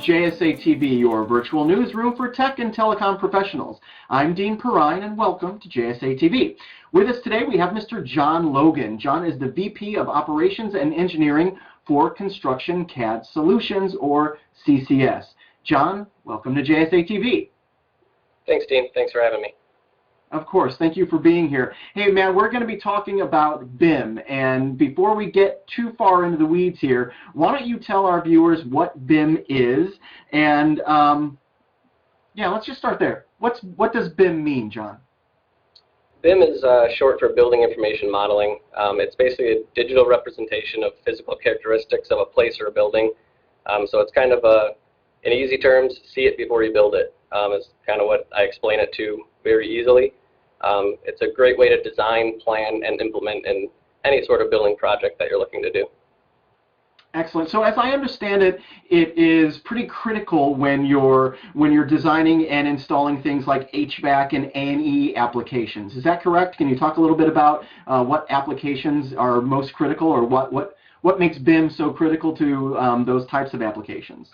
JSA TV, your virtual newsroom for tech and telecom professionals. I'm Dean Perrine, and welcome to JSA TV. With us today, we have Mr. John Logan. John is the VP of Operations and Engineering for Construction-CAD Solutions, or CCS. John, welcome to JSA TV. Thanks, Dean. Thanks for having me. Of course. Thank you for being here. Hey, man, we're going to be talking about BIM. And before we get too far into the weeds here, why don't you tell our viewers what BIM is? And, yeah, let's just start there. What does BIM mean, John? BIM is short for Building Information Modeling. It's basically a digital representation of physical characteristics of a place or a building. So it's kind of in easy terms, see it before you build it. Is kind of what I explain it to very easily. It's a great way to design, plan, and implement in any sort of building project that you're looking to do. Excellent. So as I understand it, it is pretty critical when you're designing and installing things like HVAC and A&E applications. Is that correct? Can you talk a little bit about what applications are most critical, or what makes BIM so critical to those types of applications?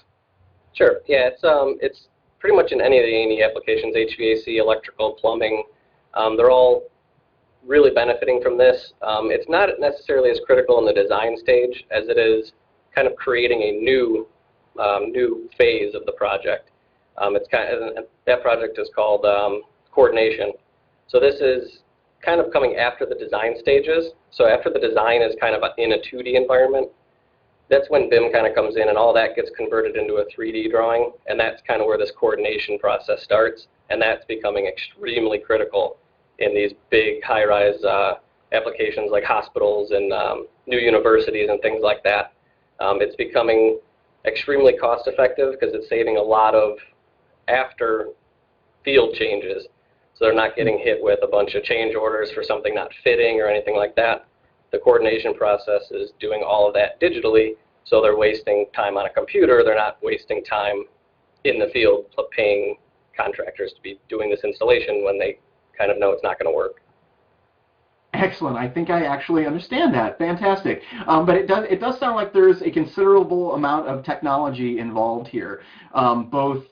Sure. Yeah, it's pretty much in any of the A&E applications, HVAC, electrical, plumbing. They're all really benefiting from this. It's not necessarily as critical in the design stage as it is kind of creating a new phase of the project. That project is called coordination. So this is kind of coming after the design stages. So after the design is kind of in a 2D environment, that's when BIM kind of comes in and all that gets converted into a 3D drawing, and that's kind of where this coordination process starts, and that's becoming extremely critical in these big high-rise applications like hospitals and new universities and things like that. It's becoming extremely cost-effective because it's saving a lot of after field changes, so they're not getting hit with a bunch of change orders for something not fitting or anything like that. The coordination process is doing all of that digitally, so they're wasting time on a computer. They're not wasting time in the field paying contractors to be doing this installation when they kind of know it's not going to work. Excellent. I think I actually understand that. Fantastic. But it does sound like there's a considerable amount of technology involved here, both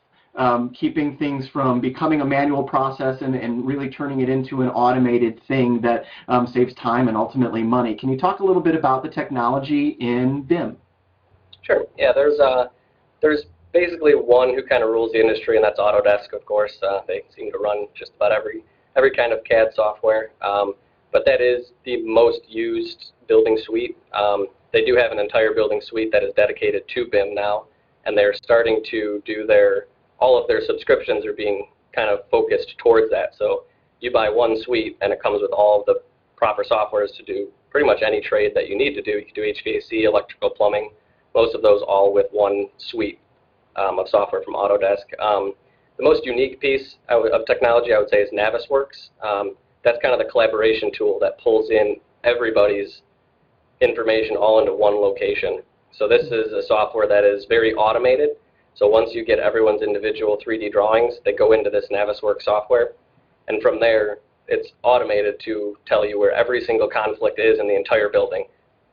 keeping things from becoming a manual process and really turning it into an automated thing that saves time and ultimately money. Can you talk a little bit about the technology in BIM? Sure. Yeah, there's basically one who kind of rules the industry, and that's Autodesk, of course. They seem to run just about every kind of CAD software. But that is the most used building suite. They do have an entire building suite that is dedicated to BIM now, and they're starting to do all of their subscriptions are being kind of focused towards that. So you buy one suite and it comes with all of the proper softwares to do pretty much any trade that you need to do. You can do HVAC, electrical, plumbing, most of those all with one suite of software from Autodesk. The most unique piece of technology I would say is Navisworks. That's kind of the collaboration tool that pulls in everybody's information all into one location. So this is a software that is very automated. So once you get everyone's individual 3D drawings, they go into this Navisworks software, and from there it's automated to tell you where every single conflict is in the entire building.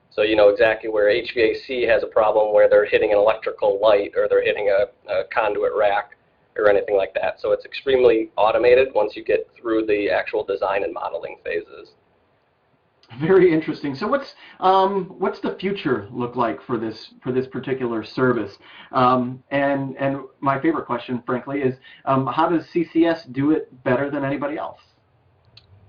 So you know exactly where HVAC has a problem, where they're hitting an electrical light or they're hitting a conduit rack or anything like that. So it's extremely automated once you get through the actual design and modeling phases. Very interesting. So what's the future look like for this particular service? And my favorite question, frankly, is how does CCS do it better than anybody else?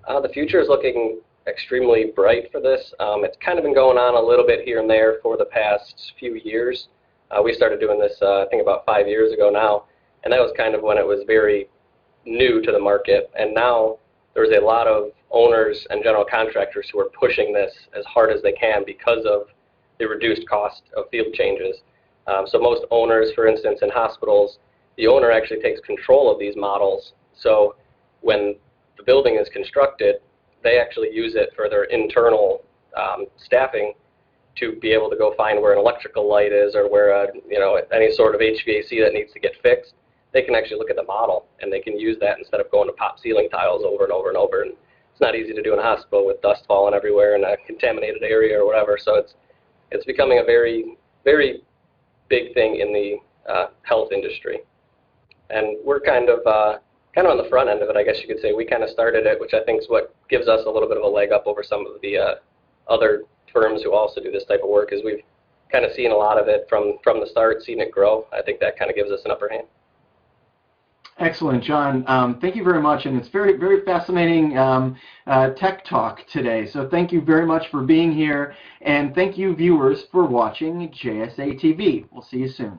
The future is looking extremely bright for this. It's kind of been going on a little bit here and there for the past few years. We started doing this, I think, about 5 years ago now, and that was kind of when it was very new to the market. And now there's a lot of owners and general contractors who are pushing this as hard as they can because of the reduced cost of field changes. So most owners, for instance, in hospitals, the owner actually takes control of these models. So when the building is constructed, they actually use it for their internal staffing to be able to go find where an electrical light is or where any sort of HVAC that needs to get fixed. They can actually look at the model and they can use that instead of going to pop ceiling tiles over and over and over. And it's not easy to do in a hospital with dust falling everywhere in a contaminated area or whatever. So it's becoming a very, very big thing in the health industry. And we're kind of on the front end of it, I guess you could say. We kind of started it, which I think is what gives us a little bit of a leg up over some of the other firms who also do this type of work, is we've kind of seen a lot of it from the start, seen it grow. I think that kind of gives us an upper hand. Excellent, John. Thank you very much, and it's very, very fascinating tech talk today. So thank you very much for being here, and thank you, viewers, for watching JSA TV. We'll see you soon.